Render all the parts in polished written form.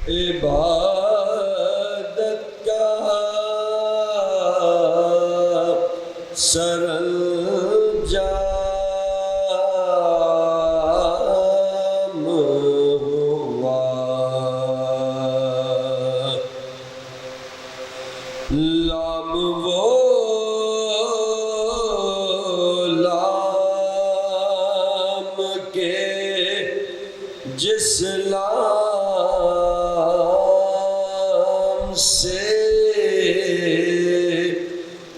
عبادت کا سرانجام ہوا، لام وہ لام کے جس لام سے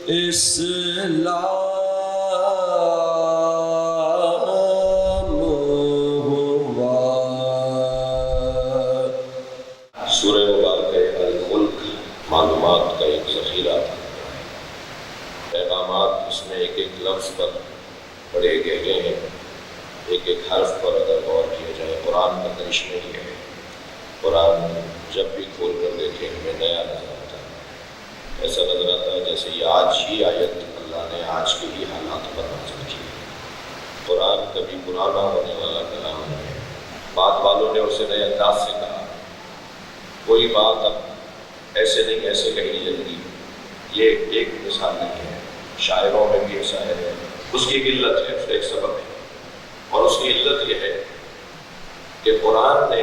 اسلام ہوا۔ سورہ مبارکہ الملک معلومات کا ایک ذخیرہ، پیغامات اس میں ایک ایک لفظ پر بڑے گہرے ہیں، ایک ایک حرف پر اگر غور کیا جائے۔ قرآن کا کرشمہ ہی ہے، قرآن جب بھی کھول کر دیکھیں ہمیں نیا نظر آتا ہے، ایسا نظر آتا ہے جیسے یہ آج ہی آیت اللہ نے آج کے ہی حالات پر نازل کی ہے۔ قرآن کبھی پرانا ہونے والا کلام نہیں ہے، بات والوں نے اسے نئے انداز سے کہا، کوئی بات اب ایسے نہیں ایسے کہی جلدی، یہ ایک مثال نہیں ہے، شاعروں میں بھی ایسا ہے، اس کی ایک علت ہے، اس کا ایک سبب ہے، اور اس کی علت یہ ہے کہ قرآن نے،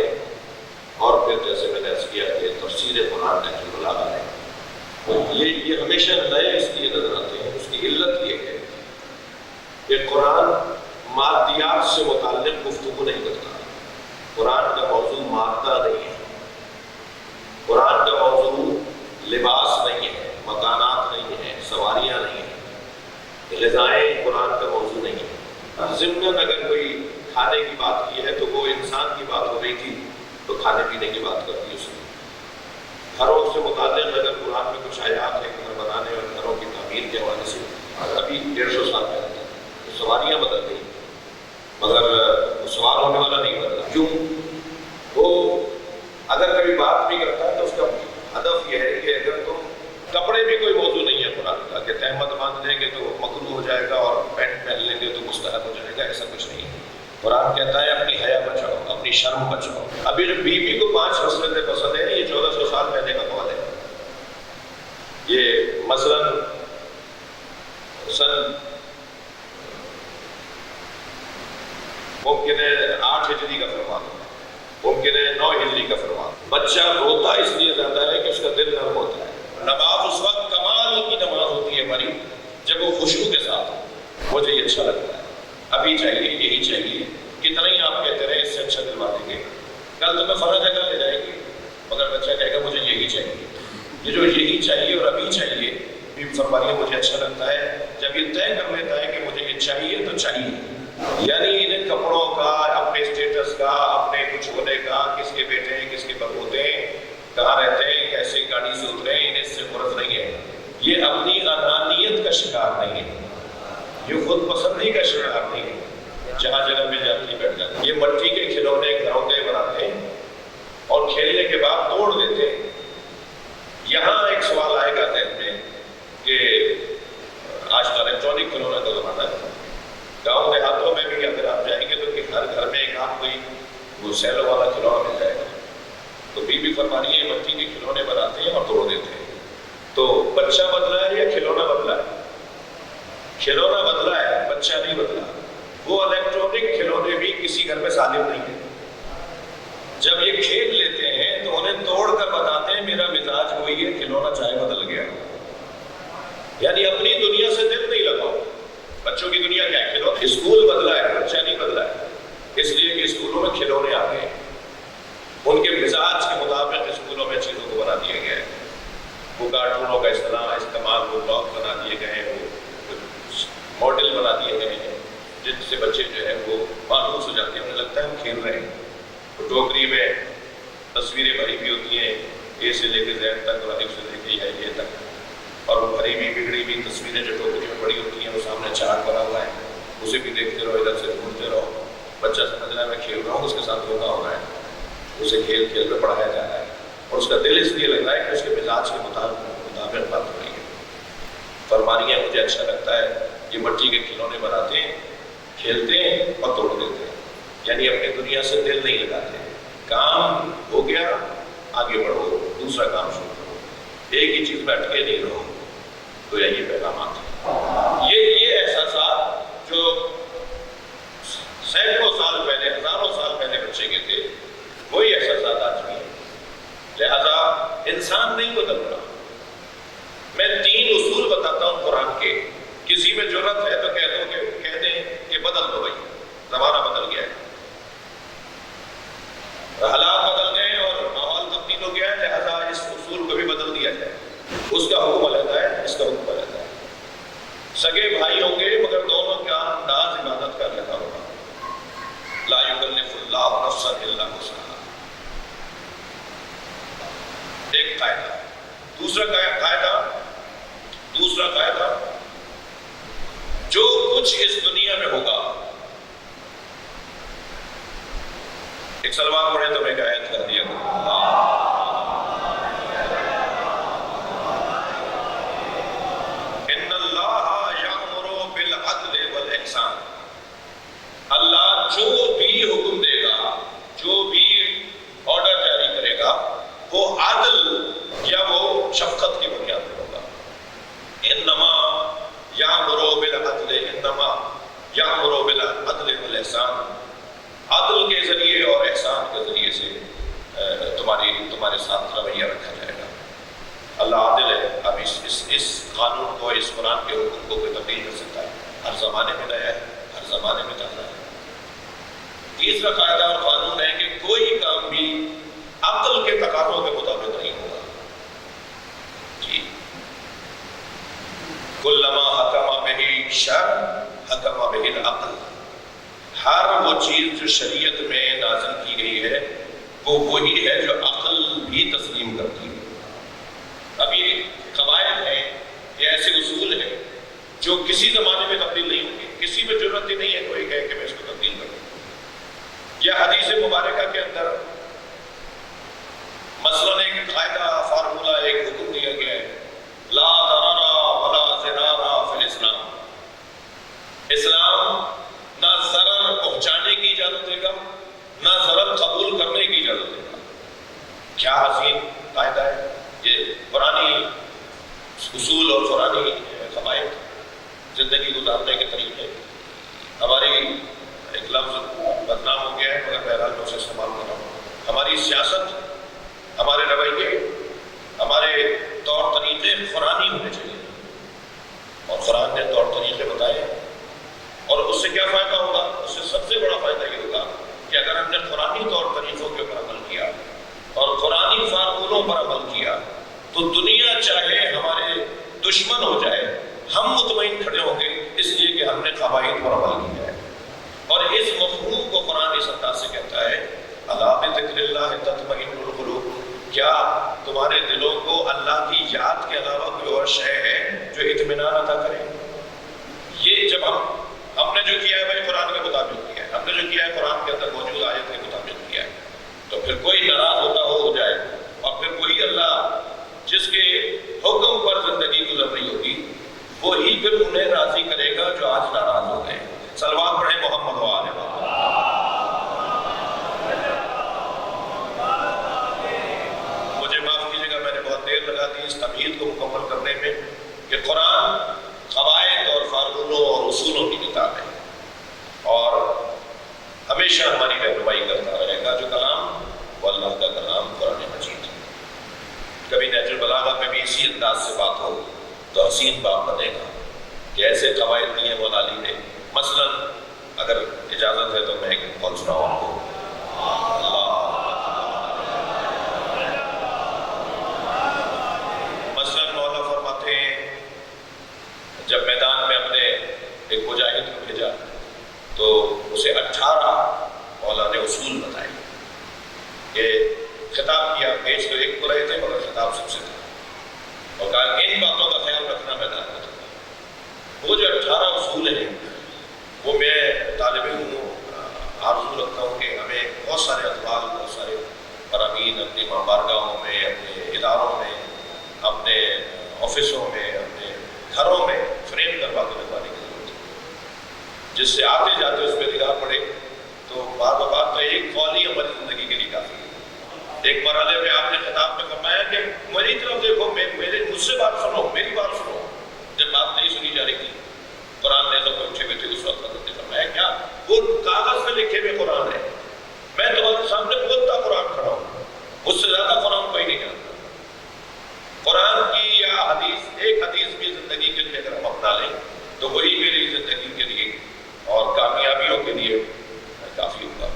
اور پھر جیسے میں نے عرض کیا کہ تفسیر قرآن نے جو بلاغا ہے، یہ ہمیشہ نئے اس لیے نظر آتے ہیں۔ اس کی علت یہ ہے کہ قرآن مادیات سے متعلق گفتگو نہیں کرتا، قرآن کا موضوع مادہ نہیں ہے، قرآن کا موضوع لباس نہیں ہے، مکانات نہیں ہیں، سواریاں نہیں ہیں، غذائیں قرآن کا موضوع نہیں ہے۔ ضمن اگر کوئی کھانے کی بات کی ہے تو وہ انسان کی بات ہو رہی تھی تو کھانے پینے کی بات کر دی اس نے۔ گھروں سے متعلق اگر قرآن میں کچھ آیات ہیں گھر بنانے اور گھروں کی تعمیر کے حوالے سے، ابھی 150 سال پہلے تک سواریاں بدل گئی مگر سوار ہونے والا نہیں بدلا۔ کیوں؟ وہ اگر کبھی بات بھی کرتا ہے تو اس کا ہدف یہ ہے کہ اگر تم کپڑے بھی کوئی موضوع نہیں ہے قرآن کا کہ تہمت باندھ لیں گے تو مکروہ ہو جائے گا اور پینٹ پہن لیں گے تو مستحب ہو جائے گا، ایسا کچھ نہیں ہے۔ قرآن کہتا ہے اپنی حیا بچاؤ، اپنی شرم بچاؤ۔ ابھی جو بیوی کو 5 خصلتیں پسند ہیں، یہ 1400 سال پہلے کا قول ہے۔ یہ مثلا سن ممکن ہے 8 ہجری کا فرمان ہے، ممکن ہے 9 ہجری کا فرمان۔ بچہ روتا اس لیے زیادہ ہے کہ اس کا دل نرم ہوتا ہے۔ نماز اس وقت کمال کی نماز ہوتی ہے ہماری جب وہ خشوع کے ساتھ ہو، مجھے یہ اچھا لگتا ہے، ابھی چاہیے، یہی چاہیے، کتنا ہی آپ کہتے رہے اس سے اچھا دلوا دیں گے، کل تمہیں فرا جگہ لے جائے گی مگر بچہ کہے گا مجھے یہی چاہیے۔ یہ جو یہی چاہیے اور ابھی چاہیے، بھی فرمانیہ مجھے اچھا لگتا ہے جب یہ طے کر لیتا ہے کہ مجھے یہ چاہیے تو چاہیے، یعنی انہیں کپڑوں کا، اپنے اسٹیٹس کا، اپنے کچھ ہونے کا، کس کے بیٹے ہیں، کس کے بہوتے ہیں، کہاں رہتے ہیں، کیسے گاڑی سے اترے ہیں، انہیں اس سے غرض نہیں ہے۔ یہ اپنی انانیت کا شکار نہیں ہے، یہ خود پسندی کا شکار نہیں ہے، جہاں جگہ مل جاتی ہے بیٹھ جاتا ہے۔ یہ مٹی کے کھلونے گھرونڈے بناتے ہیں اور کھیلنے کے بعد توڑ دیتے ہیں۔ یہاں ایک سوال آئے گا ذہن میں کہ آج کا الیکٹرانک کھلونا کا زمانہ ہے، گاؤں دیہاتوں میں بھی اگر آپ جائیں گے تو کہ ہر گھر میں ایک آپ کوئی وہ سیلو والا کھلونا مل جائے گا، تو بی بی فرمانی ہے مٹی کے کھلونے بناتے ہیں اور توڑ دیتے ہیں۔ تو بچہ بدلا ہے یا کھلونا بدلا ہے؟ کھلونا بدلا ہے، بچہ نہیں بدلا۔ وہ الیکٹرانک کھلونے بھی کسی گھر میں سالم نہیں ہے، جب یہ کھیل لیتے ہیں تو انہیں توڑ کر بتاتے ہیں میرا مزاج وہی ہے، کھلونا چاہے بدل گیا۔ یعنی اپنی دنیا سے دل نہیں لگاؤ۔ بچوں کی دنیا کیا ہے؟ کھلونے۔ اسکول بدلا ہے، بچہ نہیں بدلا ہے، اس لیے کہ اسکولوں میں کھلونے آ گئے ہیں، ان کے مزاج کے مطابق اسکولوں میں چیزوں کو بنا دیا گیا ہے۔ وہ کارٹونوں کا استعمال، وہ بلاک بنا دیے گئے ہیں، وہ ماڈل بنا دیے گئے ہیں جن سے بچے جو ہے وہ مانوس ہو جاتے ہیں، انہیں لگتا ہے ہم کھیل رہے ہیں۔ وہ ٹوکری میں تصویریں بھری ہوئی ہوتی ہیں، اے سے لے کے زیڈ تک اور الف سے لے کے یہ تک، اور وہ بھری ہوئی بگڑی ہوئی تصویریں جو ٹوکری میں پڑی ہوتی ہیں، وہ سامنے چارٹ بنا ہوا ہے، اسے بھی دیکھتے رہو، ادھر سے ڈھونڈتے رہو۔ بچہ سمجھ رہا ہے میں کھیل رہا ہوں، اس کے ساتھ دھوکا ہو رہا ہے، اسے کھیل کھیل میں پڑھایا جا رہا ہے، اور اس کا دل اس لیے لگ رہا ہے کہ اس کے مزاج کے مطابق بات ہو رہی ہے۔ فرمانیہ مجھے اچھا لگتا ہے، یہ مٹی کے کھلونے بناتے ہیں، کھیلتے ہیں اور توڑ دیتے ہیں، یعنی اپنی دنیا سے دل نہیں لگاتے۔ کام ہو گیا آگے بڑھو، دوسرا کام شروع کرو، ایک ہی چیز میں اٹکے نہیں رہو۔ تو یہ پیغامات ہیں، یہ احساسات جو سینکڑوں سال پہلے، ہزاروں سال پہلے بچے کے تھے، وہی احساسات آج بھی ہیں۔ لہذا انسان نہیں بدل رہا۔ میں 3 اصول بتاتا ہوں قرآن کے، کسی میں جرت ہے تو کہہ دیں کہ بدل دو بھائی، زمانہ بدل گیا ہے، حالات بدل گئے اور ماحول تبدیل ہو گیا ہے، لہذا اس اصول کو بھی بدل دیا جائے۔ اس کا حکم علیحدہ ہے، اس کا حکم علیحدہ ہے۔ سگے بھائی ہوں گے مگر دونوں کا انداز عبادت کا علیحدہ ہوگا۔ لا یکلف اللہ نفسا الا وسعہا، ایک قاعدہ۔ دوسرا قاعدہ، جو کچھ اس دنیا میں ہوگا، ایک سلوات پڑھے تو میں ایک آیت کر دیا ان اللہ یأمر بالعدل والاحسان، اللہ جو بھی حکم دے گا، جو بھی آرڈر جاری کرے گا، وہ عدل یا وہ شفقت کی بنیاد پر ہوگا۔ انما یأمر بالعدل، انما یأمر بالعدل والاحسان، عدل کے ذریعے اور احسان کے ذریعے سے تمہارے ساتھ رویہ رکھا جائے گا۔ اللہ عادل ہے۔ اب اس قانون کو، اس قرآن کے حکم کو کوئی تبدیل کر سکتا ہے؟ ہر زمانے میں نیا ہے، ہر زمانے میں تازہ ہے۔ تیسرا قاعدہ اور قانون ہے کہ کوئی کام بھی عقل کے تقاضوں کے مطابق نہیں ہوگا۔ جی، کلما حکم بہ الشرع حکم بہ العقل، ہر وہ چیز جو شریعت میں نازل کی گئی ہے وہ وہی ہے جو عقل بھی تسلیم کرتی ہے۔ اب یہ قواعد ہیں، یہ ایسے اصول ہیں جو کسی زمانے میں تبدیل نہیں ہوں گے، کسی میں ضرورت ہی نہیں ہے کوئی کہے کہ میں اس کو تبدیل کروں۔ یہ حدیث مبارکہ کے اندر مثلاً ایک قاعدہ، فارمولہ، ایک حکم دیا گیا ہے، لا ضرر ولا ضرار فی الاسلام، اسلام نہ ضرر پہنچانے کی اجازت دے گا، نہ ضرر قبول کرنے کی اجازت دے گا۔ کیا حسین قاعدہ ہے یہ! قرآنی اصول اور قرآنی قواعد زندگی گزارنے کے طریقے۔ ہماری ایک لفظ بدنام ہو گیا ہے مگر بہرحال میں اسے استعمال کر رہا ہوں، ہماری سیاست، ہمارے رویے، ہمارے طور طریقے قرآنی ہونے چاہیے، اور قرآن نے طور طریقے بتائے۔ اور اس سے کیا فائدہ ہوگا؟ اس سے سب سے بڑا فائدہ یہ ہوگا کہ اگر ہم نے قرآنی طور طریقوں کے اوپر عمل کیا اور قرآنی فارمولوں پر عمل کیا تو دنیا چاہے ہمارے دشمن ہو جائے، ہم مطمئن کھڑے ہوں گے، اس لیے کہ ہم نے قواعد پر عمل کیا ہے۔ اور اس مفہوم کو قرآن اس انداز سے کہتا ہے، الا بذکر اللہ تطمئن القلوب، کیا تمہارے دلوں کو اللہ کی یاد کے علاوہ کوئی اور شے ہے جو اطمینان عطا کرے؟ یہ جب ہم نے جو کیا ہے بھائی قرآن کے مطابق کیا ہے، ہم نے جو کیا ہے قرآن کے اندر موجود آیت کے مطابق کیا ہے، تو پھر کوئی ناراض ہوتا ہو جائے، اور پھر وہی اللہ جس کے حکم پر زندگی گزر رہی ہوگی وہی پھر انہیں راضی کرے گا جو آج ناراض ہو گئے۔ صلوات پڑھیں محمد و آل محمد۔ مجھے معاف کیجیے گا، میں نے بہت دیر لگا دی اس تمہید کو مکمل کرنے میں کہ قرآن قواعد اور فارمولوں اور اصولوں کی کتاب ہے، اور ہمیشہ ہماری رہنمائی کرتا رہے گا۔ جو کلام وہ اللہ کا کلام قرآن مجید ہے۔ کبھی نہج البلاغہ میں بھی اسی انداز سے بات ہو تو حسین باب بنے گا کہ ایسے قواعد دیے مولا علی نے۔ مثلاً اگر اجازت ہے تو میں ایک قول سناؤں آپ کو۔ مثلاً مولا فرماتے ہیں جب میدان میں اپنے ایک مجاہد کو بھیجا تو اسے 18 مولا نے اصول بتائے کہ خطاب کیا، بھیج تو ایک کو رہے تھے مگر خطاب سب سے تھا، اور کہا ان باتوں کا خیال رکھنا میدان میں تھا۔ وہ جو 18 اصول ہیں وہ میں طالب علموں آرزو رکھتا ہوں کہ ہمیں بہت سارے اطوال، بہت سارے فرامین اپنی بارگاہوں میں، اپنے اداروں میں، اپنے آفسوں میں، اپنے گھروں میں فریم کروا کے لگوانے کی ضرورت ہے، جس سے آتے جاتے اس پہ نگاہ پڑے تو بعد تو ایک قول ہی ہماری زندگی کے لیے کافی ہے۔ ایک مرحلے پہ آپ نے اس سے زیادہ قرآن کوئی نہیں جانتا۔ قرآن کی یا حدیث، ایک حدیث بھی زندگی کے لیے اگر ہم اپنا لیں تو وہی میری زندگی کے لیے اور کامیابیوں کے لیے کافی ہوگا۔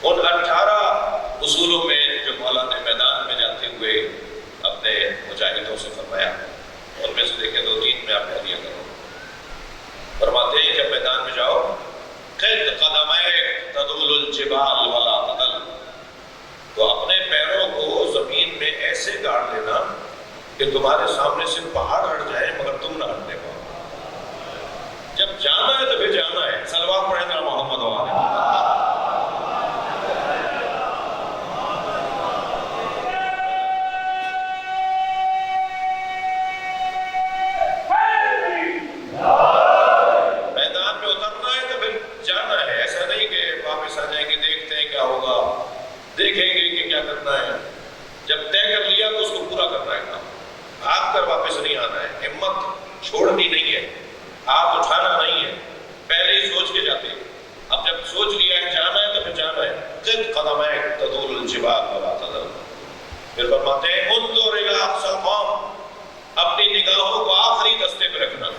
ان 18 اصولوں میں جو مولا نے میدان میں جاتے ہوئے اپنے مجاہدوں سے فرمایا، ان میں سے دیکھیں 2-3 میں آپ کہہ دیا کرو۔ فرماتے ہیں جب میدان میں جاؤ، قد قدمائک تدول الجبال ولا تدل، تو اپنے پیروں کو زمین میں ایسے گاڑ لینا کہ تمہارے سامنے سے پہاڑ ہٹ جائے مگر تم نہ ہٹنے پاؤ۔ جب جانا ہے تو پھر جانا ہے۔ صلوات پڑھیں نا محمد وآلہ۔ میدان میں اترنا ہے تو پھر جانا ہے، ایسا نہیں کہ واپس آ جائیں گے دیکھتے ہیں کیا ہوگا، دیکھیں گے کہ کیا کرنا ہے۔ جب طے کر لیا تو اس کو پورا کرنا ہے کام، بھاگ کر واپس نہیں آنا ہے، ہمت چھوڑنی نہیں ہے، ہاتھ اٹھانا نہیں ہے، پہلے ہی سوچ کے جاتے ہیں۔ اب جب سوچ لیا ہے جانا ہے تو پھر جانا ہے۔ قد قدمائک تدول الجبال ولا تدل، پھر فرماتے ہیں انظر الی اقصی القوم، اپنی نگاہوں کو آخری دستے پہ رکھنا۔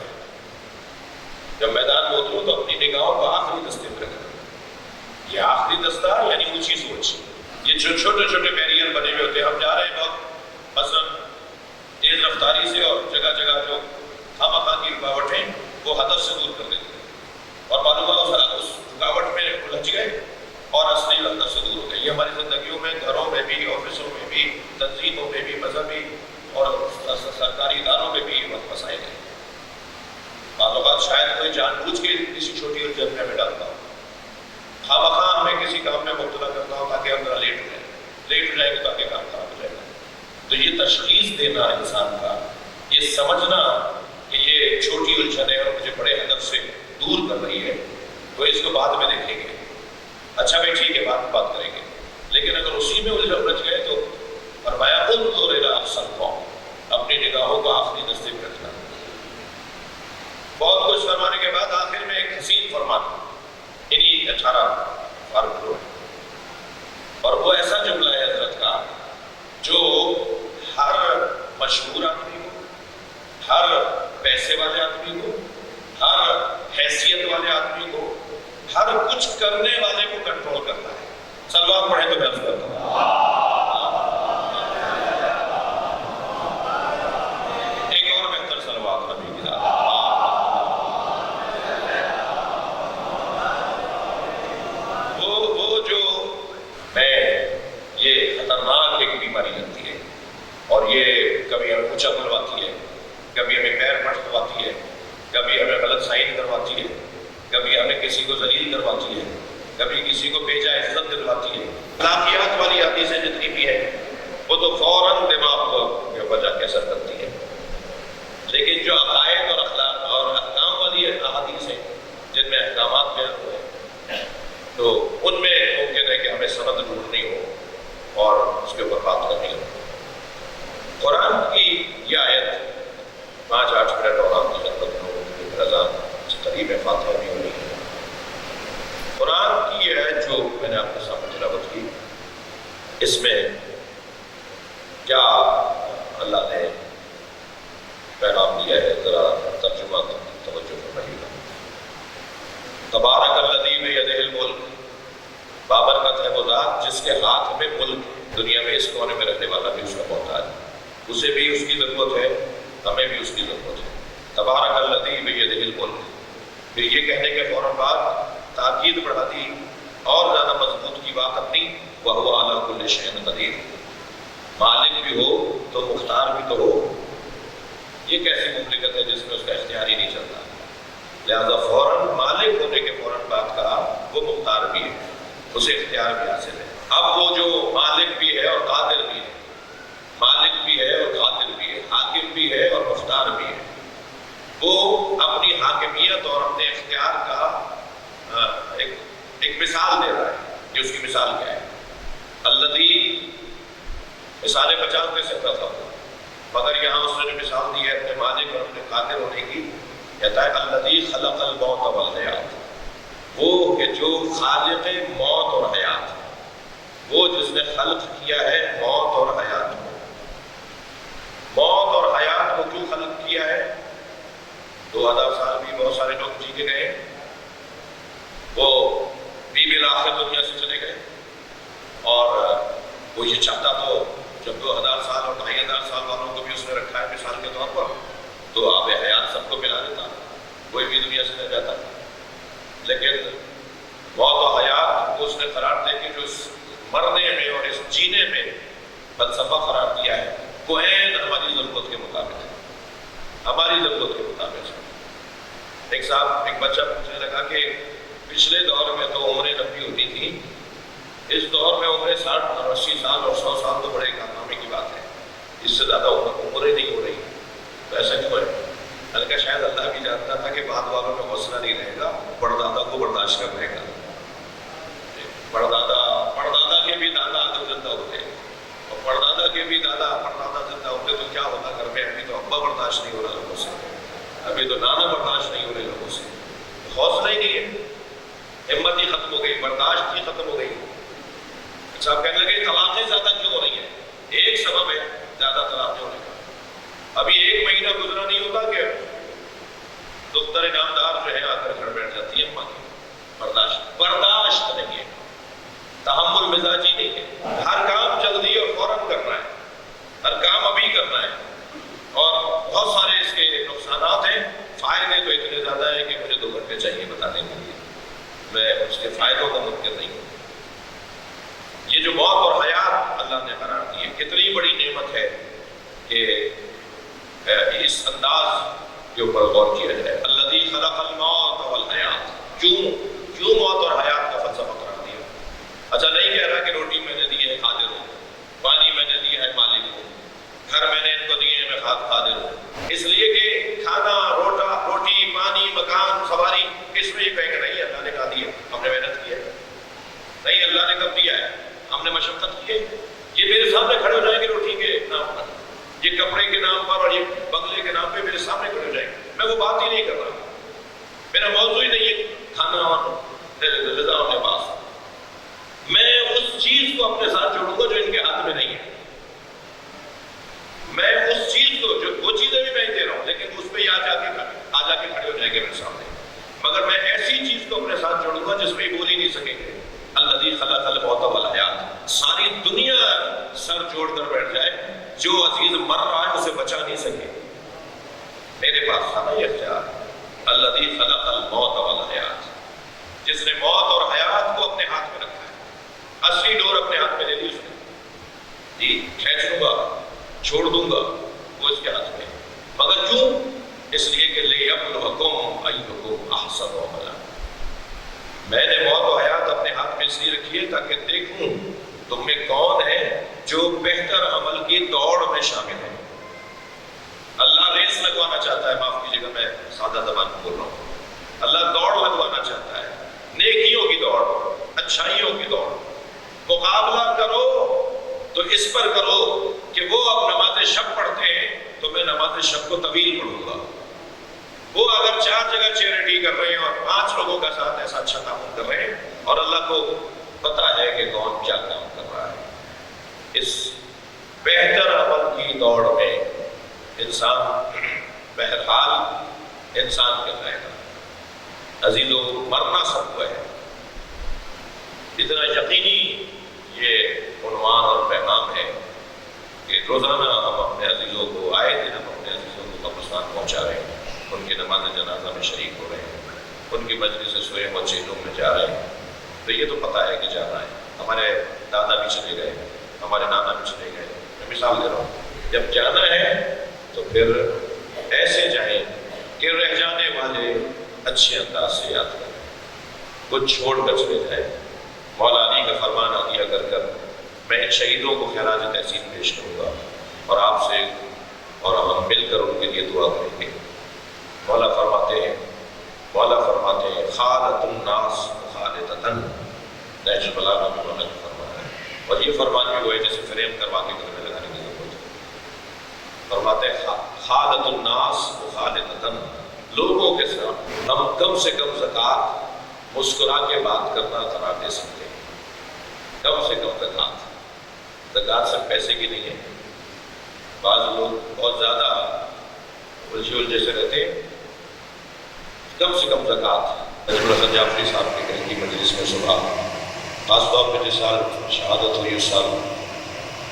جب میدان میں اترو تو اپنی نگاہوں کو آخری دستے پہ رکھنا۔ یہ آخری دستہ یعنی اونچی سوچ، یہ جو چھوٹے چھوٹے بیریئر بنے ہوئے ہوتے ہیں، ہم جا رہے ہیں وقت مثلا تیز رفتاری سے اور جگہ جگہ جو خواہ کی رکاوٹیں وہ ہدف سے دور کر دیتے ہیں، اور معلوم ہے اس رکاوٹ میں الجھ گئے اور اصلی ہدف سے دور ہو گئے۔ یہ ہماری زندگیوں میں، گھروں میں بھی، آفسوں میں بھی، تنظیموں میں بھی، مذہبی اور سرکاری اداروں میں بھی یہ مسائل ہیں۔ معلومات شاید کوئی جان بوجھ کے کسی چھوٹی الجھن میں ہمیں ڈالتا ہو، خواہ ہمیں کسی کام میں مبتلا کرتا ہو تاکہ ہم ذرا لیٹ ہو جائے گا تاکہ کام خراب ہو جائے گا۔ تو یہ تشخیص دینا انسان کا، یہ سمجھنا کہ یہ چھوٹی الجھن ہے اور مجھے بڑے ہدف سے دور کر رہی ہے، تو اس کو بعد میں دیکھیں گے، اچھا بھائی ٹھیک ہے بات کریں گے، لیکن اگر اسی میں الجھ گئے تو فرمایا انظر الی اقصی القوم، اپنی نگاہوں کو آخری دستے پہ رکھنا۔ بہت کچھ فرمانے کے بعد آخر میں ایک حسین فرمان انہی 18 فارمولوں ہے، اور وہ ایسا جملہ ہے حضرت کا جو ہر مشہور آدمی کو، ہر پیسے والے آدمی کو، ہر حیثیت والے آدمی کو، ہر کچھ کرنے والے کو کنٹرول کرتا ہے۔ صلوات پڑھیں تو میں عرض کرتا ہوں۔ ایک اور بہتر صلوات نبی کی ذات۔ وہ جو میں یہ خطرناک ایک بیماری لگتی ہے، اور یہ کبھی ہمیں اونچا کرواتی ہے، کبھی ہمیں پیر پٹ کرواتی ہے، کبھی ہمیں غلط سائن کرواتی ہے، کبھی ہمیں کسی کو ذلیل کرواتی ہے، کبھی کسی کو بے جا عزت دلواتی ہے۔ اخلاقیات والی حدیثیں جتنی بھی ہیں وہ تو فوراً دماغ کو وجہ کے اثر کرتی ہے، لیکن جو عقائد اور اخلاق اور احکام والی احادیث ہیں جن میں احکامات بیان ہوئے ہیں، تو ان میں ممکن ہے کہ ہمیں سند ڈھونڈنی ہو اور اس کے اوپر بات کرنی ہو۔ قرآن کی یہ آیت 5-8 منٹ اور آپ کی خدمت میں رضان سے قریب فاتحہ بھی ہو رہی ہے۔ قرآن کی یہ آیت جو میں نے آپ کے سامنے تلاوت کی، اس میں کیا اللہ نے پیغام دیا ہے، ذرا ترجمہ توجہ فرمائیے گا۔ تبارک الذی بیدہ الملک، بابرکت ہے وہ ذات جس کے ہاتھ میں ملک، دنیا میں اس کونے میں رہنے والا بھی اس کا محتاج ہے، اسے بھی اس کی ضرورت ہے، ہمیں بھی اس کی ضرورت ہے۔ تبارک الذی بیدہ الملک، پھر یہ کہنے کے فوراً بعد تاکید بڑھا دی اور زیادہ مضبوط کی بات اپنی، وَهُوَ عَلَىٰ كُلِّ شَيْءٍ قَدِيرٌ، مالک بھی ہو تو مختار بھی تو ہو۔ یہ کیسی مملکت ہے جس میں اس کا اختیار ہی نہیں چلتا، لہذا فوراً مالک ہونے کے فوراً بعد کہا وہ مختار بھی ہے، اسے اختیار بھی حاصل ہے۔ اب وہ جو مالک بھی ہے اور قادر بھی ہے، مالک بھی ہے اور قادر بھی ہے، حاکم بھی ہے اور مختار بھی ہے، وہ اپنی حاکمیت اور اپنے اختیار کا ایک مثال دے رہا ہے۔ کہ اس کی مثال کیا ہے؟ الذی، مثالیں 50 دے سکتا تھا مگر یہاں اس نے مثال دی ہے اپنے مالک اور اپنے قادر ہونے کی۔ کہتا ہے الذی خلق الموت والحیات، وہ کہ جو خالق موت اور حیات ہے۔ وہ جس نے خلق کیا ہے موت اور حیات کو۔ موت اور حیات کو کیوں خلق کیا ہے؟ 2000 سال بھی بہت سارے لوگ جی کے گئے، وہ بھی بالآخر دنیا سے چلے گئے، اور وہ یہ چاہتا تو جب 2000 سال اور 2500 سال والوں کو بھی اس نے رکھا ہے مثال کے طور پر، تو آب حیات سب کو ملا دیتا، کوئی بھی دنیا سے نہ جاتا۔ لیکن موت و حیات کو اس نے قرار دے کے جو اس مرنے میں اور اس جینے میں فلسفہ قرار دیا ہے، وہ عین ہماری ضرورت کے مطابق ہے، ہماری ضرورت کے مطابق ہے۔ ایک بچہ پوچھنے لگا کہ پچھلے دور میں تو عمریں لمبی ہوتی تھی، اس دور میں عمریں 60 اور 80 سال اور 100 سال تو بڑے کارنامے کی بات ہے، اس سے زیادہ عمریں نہیں ہو رہی، تو ایسا کیوں ہے؟ بلکہ شاید اللہ بھی جانتا تھا کہ بعد والوں میں حوصلہ نہیں رہے گا، پردادا کو برداشت کر رہے گا۔ پردادا کے بھی دادا اگر زندہ ہوتے، اور پردادا کے بھی پردادا زندہ ہوتے، تو کیا ہوتا گھر میں؟ ابھی تو ابا برداشت نہیں ہو رہا لوگوں سے، ابھی تو نانا برداشت نہیں ہو رہے لوگوں سے، حوصلہ ہی نہیں ہے، ہمت ہی ختم ہو گئی، برداشت ہی ختم ہو گئی۔ اچھا آپ کہنے لگے طلاقیں زیادہ کیوں ہو رہی ہیں؟ ایک سبب ہے زیادہ طلاقیں ہونے کا۔ ابھی 1 مہینہ گزرا نہیں ہوتا کہ دختر انعامدار جو ہے آ کر گھر بیٹھ جاتی ہے، اماں کی برداشت نہیں ہے، تحمل مزاجی نہیں ہے، ہر کام جلدی اور فوراً کرنا ہے، ہر کام ابھی کرنا ہے، اور بہت سارے اس کے نقصانات ہیں۔ فائدے تو اتنے زیادہ ہیں کہ مجھے 2 گھنٹے چاہیے بتانے کے لیے، میں اس کے فائدوں کا منکر نہیں ہوں۔ یہ جو موت اور حیات اللہ نے قرار دی ہے، کتنی بڑی نعمت ہے کہ اس انداز کے اوپر غور کیا جائے۔ الذی خلق الموت والحیات، کیوں موت اور حیات کا فلسفہ قرار دیا؟ اچھا نہیں کہہ رہا کہ روٹی میں نے دی ہے قادر ہوں، پانی میں نے دیا ہے مالک ہوں، گھر میں نے ان کو دیے ہیں میں قادر ہوں، اس لیے کہ کھانا روٹی پانی مکان سواری، اس میں یہ کہیں کہ نہیں اللہ نے کہا دیا، ہم نے محنت کی ہے، نہیں اللہ نے کب دیا ہے، ہم نے مشقت کی ہے۔ یہ میرے سامنے کھڑے ہو جائیں گے روٹی کے نام پر، یہ کپڑے کے نام پر اور یہ بنگلے کے نام پہ میرے سامنے کھڑے ہو جائیں گے، میں وہ بات ہی نہیں کر رہا، میرا موضوع ہی نہیں ہے کھانا اور غذا اور لباس۔ میں اس چیز کو اپنے ساتھ جوڑوں گا جو ان کے ہاتھ میں نہیں ہے، میں اس چیز کو جو وہ چیزیں بھی میں دے رہا ہوں، لیکن اس پہ آ جا کے کھڑے ہو جائیں گے میرے سامنے، مگر میں ایسی چیز کو اپنے ساتھ جوڑوں گا جس میں بول ہی نہیں سکیں گے۔ الذی خلق الموت والحیات، ساری دنیا سر جوڑ کر بیٹھ جائے، جو عزیز مر رہا ہے اسے بچا نہیں سکے، میرے پاس تھا نا یہ اختیار۔ الذی خلق الموت والحیات، جس نے موت اور حیات کو اپنے ہاتھ میں رکھا ہے، 80 ڈور اپنے ہاتھ میں لے لی اس نے، جی کھینچ لوں گا چھوڑ دوں گا، وہ اس کے ہاتھ میں، مگر کیوں؟ اس لیے کہ لِیَبْلُوَکُمْ أَیُّکُمْ أَحْسَنُ عَمَلًا، میں نے موت و حیات اپنے ہاتھ میں اس لیے رکھی ہے تاکہ دیکھوں تم میں کون ہے جو بہتر عمل کی دوڑ میں شامل ہے۔ اللہ ریس لگوانا چاہتا ہے، معاف کیجیے گا میں سادہ زبان میں بول رہا ہوں، اللہ دوڑ لگوانا چاہتا ہے، نیکیوں کی دوڑ، اچھائیوں کی دوڑ۔ مقابلہ کرو تو اس پر کرو کہ وہ اب نماز شب پڑھتے ہیں تو میں نماز شب کو طویل پڑھوں گا، وہ اگر 4 جگہ چیریٹی کر رہے ہیں اور 5 لوگوں کا ساتھ ایسا اچھا کام کر رہے ہیں، اور اللہ کو پتا ہے کہ کون کیا کام کر رہا ہے۔ اس بہتر عمل کی دوڑ میں انسان بہرحال انسان کر رہے گا۔ عزیزو، مرنا سب کو ہے، اتنا یقینی یہ عنوان اور پیغام ہے کہ روزانہ ہم اپنے عزیزوں کو، آئے دن ہم اپنے عزیزوں کو قبرستان پہنچا رہے ہیں، ان کی نماز جنازہ میں شریک ہو رہے ہیں، ان کی مجلس سوئے و چیلوں میں جا رہے ہیں، تو یہ تو پتہ ہے کہ جانا ہے۔ ہمارے دادا بھی چلے گئے، ہمارے نانا بھی چلے گئے، میں مثال دے رہا ہوں، جب جانا ہے تو پھر ایسے جائیں کہ رہ جانے والے اچھے انداز سے یاد کریں، کچھ چھوڑ کر چلے جائیں۔ مولا علی کا فرمان عطیہ کر کر میں ان شہیدوں کو خراج تحسین پیش کروں گا، اور آپ سے اور ہم مل کر ان کے لیے دعا کریں گے۔ مولا فرماتے ہیں خالۃ الناس خالدۃ، نہج البلاغہ میں مولا نے فرمایا ہے، اور یہ فرمان بھی وہ ہے جیسے فریم کروا کے گھر میں لگانے کی ضرورت ہے۔ فرماتے ہیں خالۃ الناس خالدۃ، لوگوں کے ساتھ ہم کم سے کم زکوٰۃ مسکرا کے بات کرنا قرار دے سکتے ہیں۔ کم سے کم زکوٰۃ صرف پیسے کی نہیں ہے. بعض لوگ بہت زیادہ الجھے سے رہتے ہیں. کم سے کم زکوٰۃ. نجم الحسن جعفری صاحب کے گھر کی مجلس میں صبح خاص طور پہ جس سال شہادت ہوئی اس سال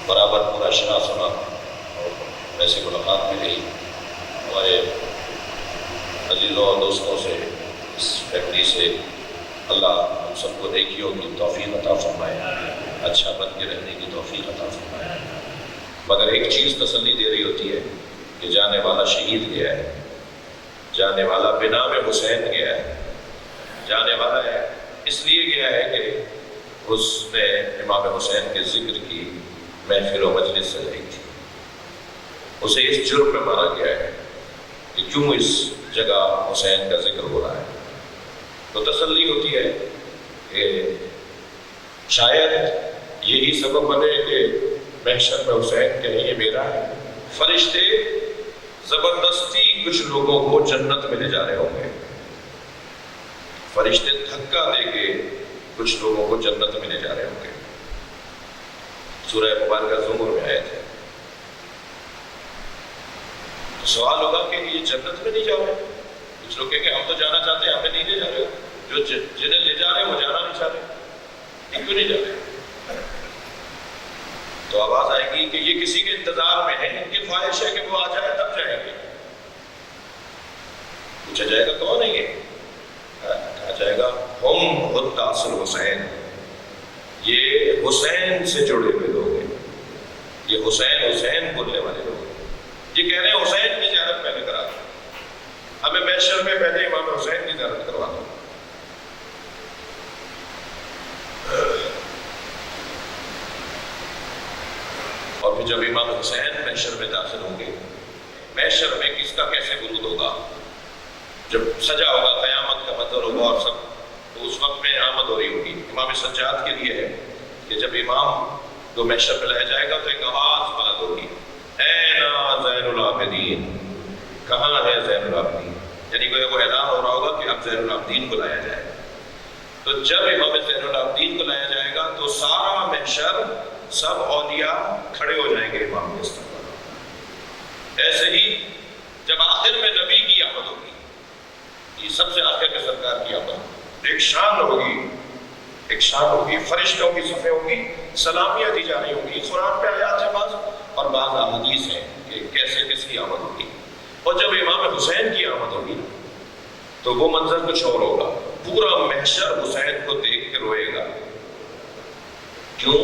برابر پورا شرح سنا اور ویسے ملاقات بھی رہی. ہمارے عزیزوں اور دوستوں سے, اس فیملی سے اللہ ہم سب کو نیکیوں کی توفیق عطا فرمائے, اچھا بن کے رہنے کی توفیق عطا فرمائے. مگر ایک چیز تسلی دے رہی ہوتی ہے کہ جانے والا شہید گیا ہے, جانے والا بنا میں حسین گیا ہے. جانے والا ہے اس لیے گیا ہے کہ اس نے امام حسین کے ذکر کی محفل و مجلس سجائی تھی. اسے اس جرم میں مارا گیا ہے کہ کیوں اس جگہ حسین کا ذکر ہو رہا ہے. تو تسلی ہوتی ہے کہ شاید یہی سبب بنے کہ محشر میں حسین کہ نہیں یہ میرا ہے. فرشتے زبردستی کچھ لوگوں کو جنت میں لے جا رہے ہوں گے. فرشتے دھکا دے کے کچھ لوگوں کو جنت میں لے جا رہے ہوں گے. سورہ مبارکہ زمر میں آئے تھے. تو سوال ہوگا کہ یہ جنت میں نہیں جا رہے. کچھ لوگ کہیں کہ ہم تو جانا چاہتے ہیں, ہمیں نہیں لے جا رہے. جو جنہیں لے جا رہے ہیں وہ جانا نہیں چاہتے, یہ کیوں نہیں جا رہے؟ تو آواز آئے گی کہ یہ کسی کے انتظار میں ہے, ان کی خواہش ہے کہ وہ آ جائے تب جائیں گے. پوچھا جائے گا کون ہے یہ؟ کہا جائے گا ہم خود اصل حسین, یہ حسین سے جڑے ہوئے لوگ ہیں, یہ حسین حسین بولنے والے لوگ ہیں. یہ کہہ رہے ہیں حسین کی زیارت پہلے کرا دو, ہمیں محشر میں پہلے امام حسین کی زیارت کروا دو. اور پھر جب امام حسین محشر میں داخل ہوں گے, محشر میں کس کا کیسے ورود ہوگا؟ جب سجا ہوگا, قیامت کا منظر ہوگا اور سب, تو اس وقت میں آمد ہو رہی ہوگی. امام سجاد کے لیے ہے کہ جب امام کو محشر میں لایا جائے گا تو ایک آواز بلند ہوگی, اینا زین العابدین, کہاں ہے زین العابدین؟ یعنی کوئی وہ اعلان ہو رہا ہوگا کہ اب زین العابدین کو لایا جائے. تو جب امام زین العابدین کو لایا جائے گا تو سارا محشر, سب اولیاء کھڑے ہو جائیں گے امام کے استقبال. ایسے ہی جب آخر میں نبی کی آمد ہوگی, یہ سب سے آخر کے سرکار کی آمد, ایک شان ہوگی, ایک شان ہوگی, فرشتوں کی صفیں ہوگی, سلامیاں دی جا رہی ہوں گی. قرآن پہ آیات ہے بعض اور بعض احادیث ہیں کہ کیسے کس کی آمد ہوگی. اور جب امام حسین کی آمد ہوگی تو وہ منظر کچھ اور ہوگا. پورا محشر حسین کو دیکھ کے روئے گا. کیوں؟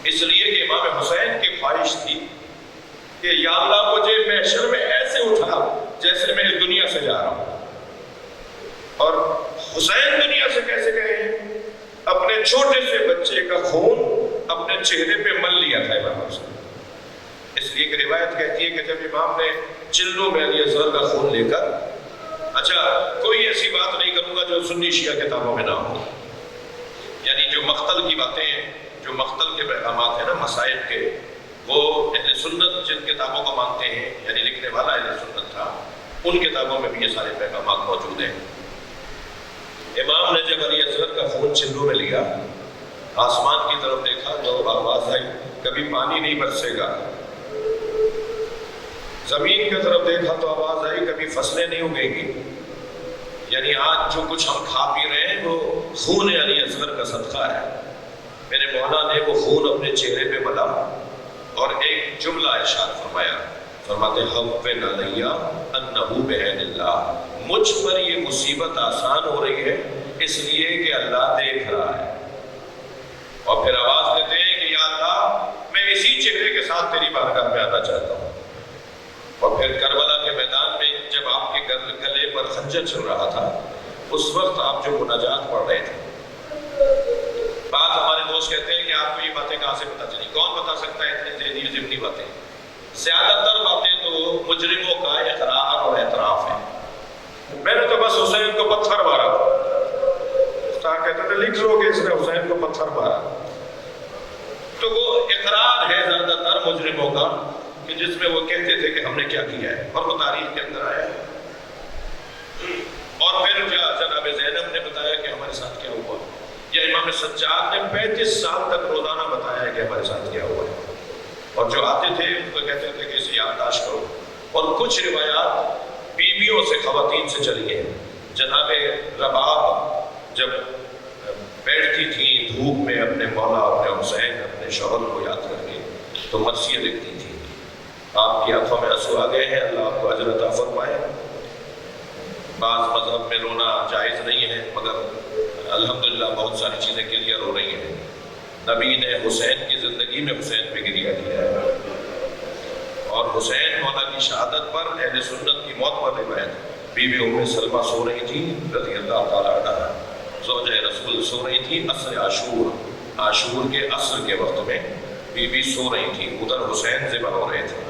اس لیے کہ امام حسین کی خواہش تھی کہ یا اللہ مجھے محشر میں ایسے اٹھا جیسے میں اس دنیا سے جا رہا ہوں. اور حسین دنیا سے کیسے گئے ہیں؟ اپنے چھوٹے سے بچے کا خون اپنے چہرے پہ مل لیا تھا امام حسین. اس لیے کہ روایت کہتی ہے کہ جب امام نے چلوں میں علی اصغر کا خون لے کر, اچھا کوئی ایسی بات نہیں کروں گا جو سنی شیعہ کتابوں میں نہ ہو, یعنی جو مقتل کی باتیں ہیں, جو مقتل کے پیغامات ہیں نا مسائل کے, وہ اہل سنت جن کتابوں کو مانتے ہیں, یعنی لکھنے والا اہل سنت تھا, ان کتابوں میں بھی یہ سارے پیغامات موجود ہیں. امام نے جب علی اصغر کا خون چلوں میں لیا, آسمان کی طرف دیکھا تو آواز آئی کبھی پانی نہیں برسے گا. زمین کی طرف دیکھا تو آواز آئی کبھی فصلیں نہیں اگیں گی. یعنی آج جو کچھ ہم کھا پی رہے ہیں وہ خون علی اصغر کا صدقہ ہے. میرے مولا نے وہ خون اپنے چہرے پہ ملا اور ایک جملہ ارشاد فرمایا, فرماتے حوّن علیہ انہ بعین اللہ, مجھ پر یہ مصیبت آسان ہو رہی ہے اس لیے کہ اللہ دیکھ رہا ہے. اور پھر آواز دیتے ہیں کہ یا اللہ میں اسی چہرے کے ساتھ تیری بارگاہ میں آنا چاہتا ہوں. اور پھر کربلا کے میدان میں جب آپ کے گلے پر خنجر چل رہا تھا, اس وقت آپ جو مناجات پڑھ رہے تھے, بعض ہمارے دوست کہتے ہیں کہ آپ کو یہ باتیں کہاں سے پتہ چلی. کون بتا سکتا ہے اتنی ذہنی ضمنی باتیں؟ زیادہ تر باتیں تو مجرموں کا اقرار اور اعتراف ہے. میں نے تو بس حسین کو پتھر مارا تھا. استاد کہتے تھے لکھ لو کہ اس نے حسین کو پتھر مارا. تو وہ اقرار ہے زیادہ تر مجرموں کا کہ جس میں وہ کہتے تھے کہ ہم نے کیا کیا ہے, اور وہ تاریخ کے اندر آیا ہے. اور پھر جناب زینب نے بتایا کہ ہمارے ساتھ کیا ہوا. یا امام سجاد نے 35 سال تک روزانہ بتایا ہے کہ ہمارے ساتھ کیا ہوا ہے، اور جو آتے تھے ان کو کہتے تھے کہ اسے یادداشت کرو۔ اور کچھ روایات بیویوں سے، خواتین سے چلی ہیں۔ جناب رباب جب بیٹھتی تھیں دھوپ میں اپنے مولا، اپنے حسین، اپنے شوہر کو یاد کر کے، تو مرثیہ لکھتی تھی۔ آپ کی آنکھوں میں آنسو آ گئے ہیں، اللہ آپ کو اجر عطا فرمائے۔ بعض مذہب میں رونا جائز نہیں ہے، مگر الحمدللہ بہت ساری چیزیں کلیئر ہو رہی ہیں۔ نبی نے حسین کی زندگی میں حسین پہ گریہ کیا ہے، اور حسین مولا کی شہادت پر اہل سنت کی موت پر روایت بی بی ام سلمہ سو رہی تھی رضی اللہ تعالیٰ عنہ، زوجہ رسول سو رہی تھی عصر عاشور کے عصر کے وقت میں بی بی سو رہی تھی، ادھر حسین ذبح ہو رہے تھے۔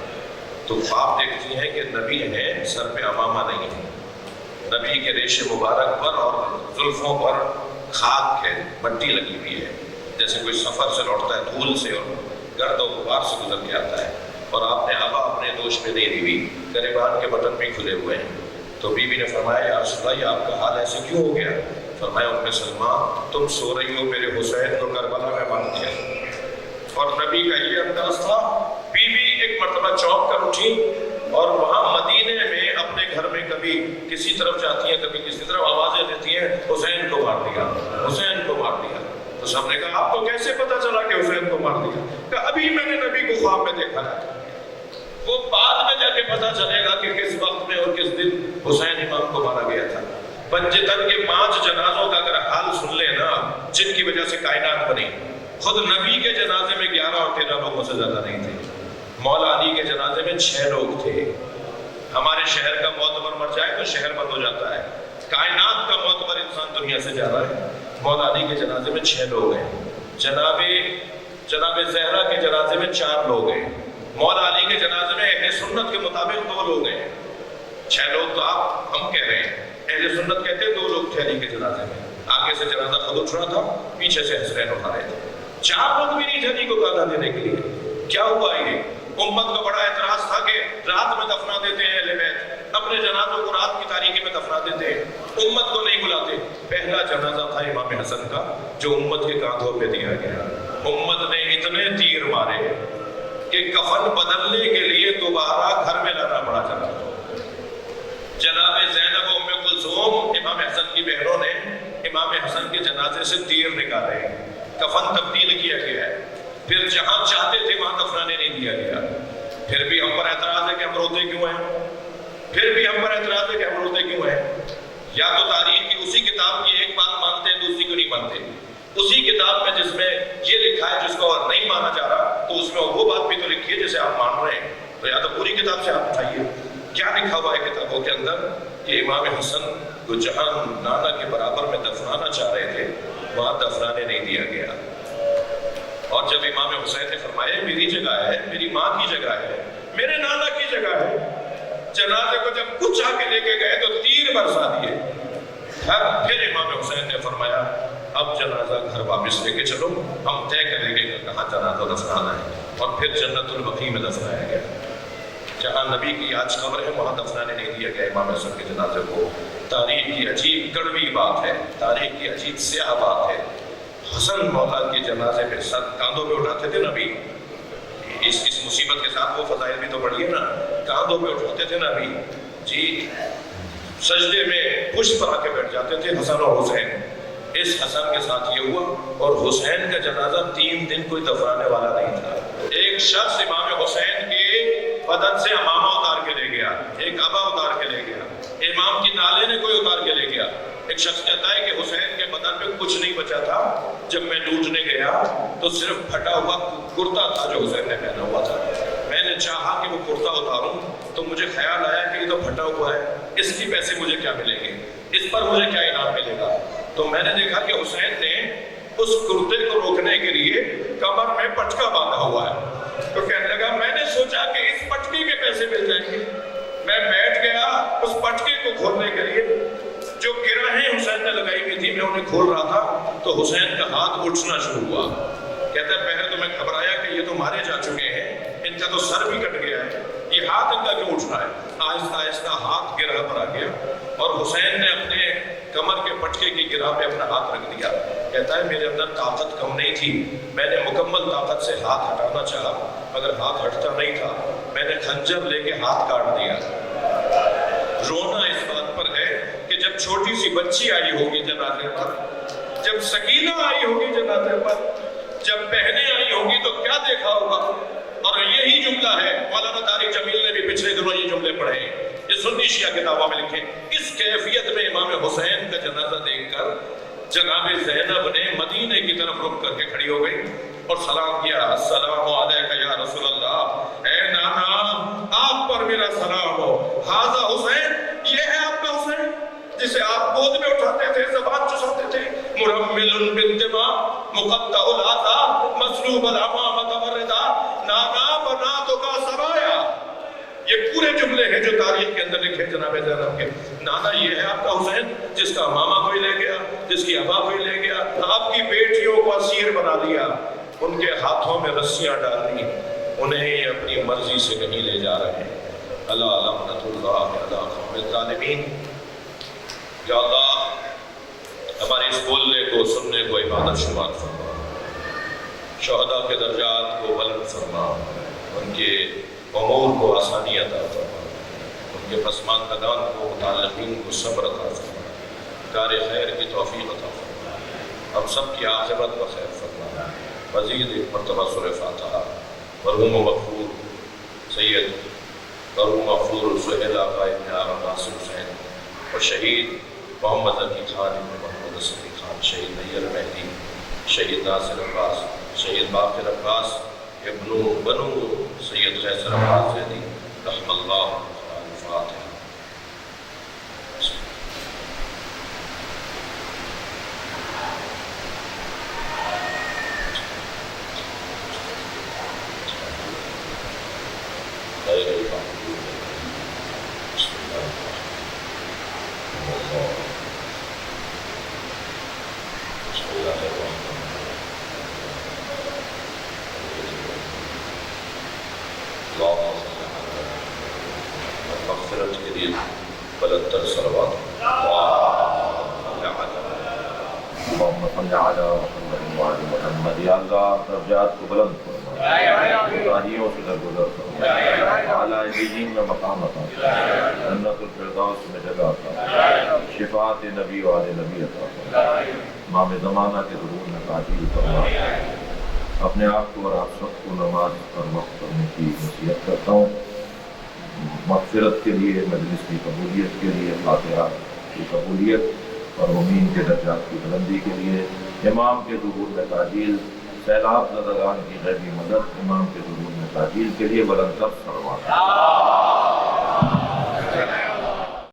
تو خواب دیکھتی ہیں کہ نبی ہیں، سر پہ عمامہ نہیں ہے، نبی کے ریش مبارک پر اور زلفوں پر خاک ہے، مٹی لگی ہوئی ہے، جیسے کوئی سفر سے لوٹتا ہے دھول سے اور گرد و غبار سے گزر کے آتا ہے، اور آپ نے آبا اپنے دوش میں نہیں دی ہوئی، گریبان کے بٹن بھی کھلے ہوئے ہیں۔ تو بی بی نے فرمایا یا رسول اللہ، یہ آپ کا حال ایسے کیوں ہو گیا؟ فرمایا ام سلمہ تم سو رہی ہو، میرے حسین کو کربلا میں مار دیا۔ اور نبی کا یہ انداز تھا۔ بی بی ایک مرتبہ چونک کر اٹھی اور وہاں مدینے میں اپنے گھر میں کبھی کسی طرف جاتی ہیں، کبھی کسی طرف آوازیں دیتی ہیں، حسین کو مار دیا، حسین کو مار دیا۔ تو سب نے کہا آپ کو کیسے پتا چلا کہ حسین کو مار دیا؟ کہ ابھی میں نے نبی کو خواب میں دیکھا ہے، وہ بعد میں جا کے پتا چلے گا کہ کس وقت میں اور کس دن حسین امام کو مارا گیا تھا۔ پنجتن کے 5 جنازوں کا اگر حال سن لے نا، جن کی وجہ سے کائنات بنی، خود نبی کے جنازے میں 11 اور 13 لوگوں سے زیادہ نہیں تھے، مولا علی کے جنازے میں 6 لوگ تھے۔ ہمارے شہر کا معتبر مر جائے تو شہر بند ہو جاتا ہے، کائنات کا معتبر انسان دنیا سے جا رہا ہے، مولا علی کے جنازے میں 6 لوگ ہیں، جناب زہرا کے جنازے میں 4 لوگ ہیں، مولا علی کے جنازے میں اہل سنت کے مطابق 2 لوگ ہیں۔ 6 لوگ تو ہم کہہ رہے ہیں، اہل سنت کہتے ہیں 2 لوگ تھے علی کے جنازے میں، آگے سے جنازہ خود اٹھ رہا تھا، پیچھے سے حسین اٹھا رہے تھے، 4 لوگ بھی نہیں تھے علی کو گانا دینے کے لیے۔ کیا ہوا یہ؟ امت کا بڑا اعتراض تھا کہ رات میں دفنا دیتے ہیں اہل بیت، اپنے جنازوں کو رات کی تاریکی میں دفنا دیتے ہیں، امت کو نہیں بلاتے۔ پہلا جنازہ تھا امام حسن کا، جو امت کے کاندھوں پہ دیا گیا۔ امت نے اتنے تیر مارے کہ کفن بدلنے کے لیے دوبارہ گھر میں لانا پڑا جنازہ۔ جناب زینب و ام کلثوم امام حسن کی بہنوں نے امام حسن کے جنازے سے تیر نکالے، کفن تبدیل کیا گیا ہے، پھر جہاں چاہتے تھے وہاں دفنانے نہیں دیا گیا۔ پھر بھی ہم پر اعتراض ہے کہ ہم روتے کیوں ہیں، پھر بھی ہم پر اعتراض ہے کہ ہم روتے کیوں ہیں۔ یا تو تاریخ کی اسی کتاب کی ایک بات مانتے ہیں، دوسری کو نہیں مانتے۔ اسی کتاب میں جس میں یہ لکھا ہے جس کو نہیں مانا جا رہا، تو اس میں وہ بات بھی تو لکھی ہے جسے آپ مان رہے ہیں، تو یا تو پوری کتاب سے آپ اٹھائیے کیا لکھا ہوا ہے کتابوں کے اندر کہ امام حسن کو جہاں نانا کے برابر میں دفنانا چاہ رہے تھے وہاں دفنانے نہیں دیا گیا۔ اور جب امام حسین نے فرمایا میری جگہ ہے، میری ماں کی جگہ ہے، میرے نانا کی جگہ ہے، جنازے کو جب کچھ آ کے لے کے گئے تو تیر برسا دیے۔ پھر امام حسین نے فرمایا اب جنازہ گھر واپس لے کے چلو، ہم طے کریں گے کہ کہاں جنازہ دفنانا ہے، اور پھر جنت البقیع میں دفنایا گیا۔ جہاں نبی کی آج قبر ہے وہاں دفنانے نہیں دیا گیا امام حسن کے جنازے کو۔ تاریخ کی عجیب کڑوی بات ہے، تاریخ کی عجیب سیاہ بات ہے۔ حسن مولا کے جنازے پہ سر کاندھوں پہ اٹھاتے تھے نبی، اس مصیبت کے ساتھ وہ فضائل بھی تو پڑھیے نا، کاندھوں پہ اٹھاتے تھے نبی جی، سجدے میں پشت پر آ کے بیٹھ جاتے تھے حسن اور حسین۔ اس حسن کے ساتھ یہ ہوا، اور حسین کا جنازہ 3 دن کوئی دفنانے والا نہیں تھا۔ ایک شخص امام حسین کے بدن سے امامہ اتار کے لے گیا، ایک ابا اتار کے لے گیا، امام کی نالے نے کوئی اتار کے لے گیا۔ ایک شخص کہتا ہے کہ حسین کے بدن پہ کچھ نہیں بچا تھا، جب میں ڈوٹنے گیا تو صرف پھٹا ہوا کرتا تھا جو حسین نے پہنا ہوا تھا۔ میں نے چاہا کہ وہ کرتا اتاروں تو مجھے خیال آیا کہ یہ تو پھٹا ہوا ہے، اس کی پیسے مجھے کیا ملیں گے، اس پر مجھے کیا انعام ملے گا۔ تو میں نے دیکھا کہ حسین نے اس کرتے کو روکنے کے لیے کمر میں پٹکا باندھا ہوا ہے، تو کہنے لگا میں نے سوچا کہ اس پٹکے کے پیسے مل جائیں گے۔ میں بیٹھ گیا اس پٹکے کو کھولنے کے لیے، جو گرہیں حسین نے لگائی ہوئی تھی میں انہیں کھول رہا تھا تو حسین کا ہاتھ اٹھنا شروع ہوا۔ کہتا ہے پہلے تو میں گھبرایا کہ یہ تو مارے جا چکے ہیں، ان کا تو سر بھی کٹ گیا ہے، یہ ہاتھ ان کا کیوں اٹھ رہا ہے۔ آہستہ آہستہ ہاتھ گرہ پر آ گیا اور حسین نے اپنے کمر کے پٹکے کی گرہ پہ اپنا ہاتھ رکھ دیا۔ کہتا ہے میرے اندر طاقت کم نہیں تھی، میں نے مکمل طاقت سے ہاتھ ہٹانا چاہا مگر ہاتھ ہٹتا نہیں تھا، میں نے خنجر لے کے ہاتھ کاٹ دیا۔ رونا اس بات پر ہے کہ جب چھوٹی سی بچی آئی ہوگی جنازے پر، جب سکینہ آئی ہوگی جنازے پر، جب بہنیں آئی ہوگی تو کیا دیکھا ہوگا۔ اور یہی جملہ ہے، مولانا طارق جمیل نے بھی پچھلے دنوں یہ جملے پڑھے، یہ سنی شیعہ کتابوں میں لکھے۔ اس کیفیت میں امام حسین کا جنازہ دیکھ کر جناب زینب نے مدینے کی طرف رخ کر کے کھڑی ہو گئی اور سلام کیا، السلام علیکہ یا رسول اللہ، اے نانا آپ پر میرا سلام ہو، ھذا حسین، یہ ہے آپ کا حسین جسے آپ گود میں اٹھاتے تھے، زبان چساتے تھے، مرمل بالدماء مقطع الاعضاء مسلوب الامامۃ والرداء، نانا بناتک سبایا۔ یہ پورے جملے ہیں جو تاریخ کے اندر لکھے جناب زینب کے۔ نانا یہ ہے آپ کا حسین جس کا ماما کوئی لے گیا، جس کی ابا کوئی لے گیا، آپ کی بیٹیوں کو اسیر بنا دیا، ان کے ہاتھوں میں رسیاں ڈال دی، انہیں اپنی مرضی سے کہیں لے جا رہے ہیں۔ اللہ لعنت اللہ علی قوم الظالمین۔ یا اللہ ہمارے اس بولنے کو سننے کو عبادت شمار فرما، شہداء کے درجات کو بلند فرما، ان کے امور کو آسانی عطا فرما، ان کے پسماندگان کو متعلقین کو صبر عطا فرما، کار خیر کی توفیق عطا فرما، ہم سب کی عاقبت بخیر فرما۔ مزید ایک مرتبہ سورہ فاتحہ۔ مرحوم مغفور سید مرحوم مغفور سہیل آقا ابن آرم ناصر حسین اور شہید محمد علی خان ابن محمد صدی خان، شہید نیر مہدی، شہید ناصر عباس، شہید باقر عباس ابن بنو سید قیصر عباس زیدی رحم اللہ الفاتحہ۔ مغفرت کے لیے بلندر صلوات محمد۔ یا اللہ درجات کو بلند فرما، کوتاہیوں سے درگزر فرما، اعلیٰ علیین میں مقام عطا فرما، جنت الفردوس میں جگہ عطا فرما، شفاعت نبی و آل نبی عطا فرما، امام زمانہ کے ظہور میں تعجیل فرما۔ اپنے آپ کو اور آپ سب کو نماز پر وقت پڑھنے کی نصیحت کرتا ہوں، مغفرت کے لیے، مجلس کی قبولیت کے لیے، فاتحہ کی قبولیت اور مومین کے درجات کی بلندی کے لیے، امام کے ظہور میں تعجیل، سیلاب زدگان کی غیبی مدد، امام کے ظہور میں تعجیل کے لیے بلند تر صلوات۔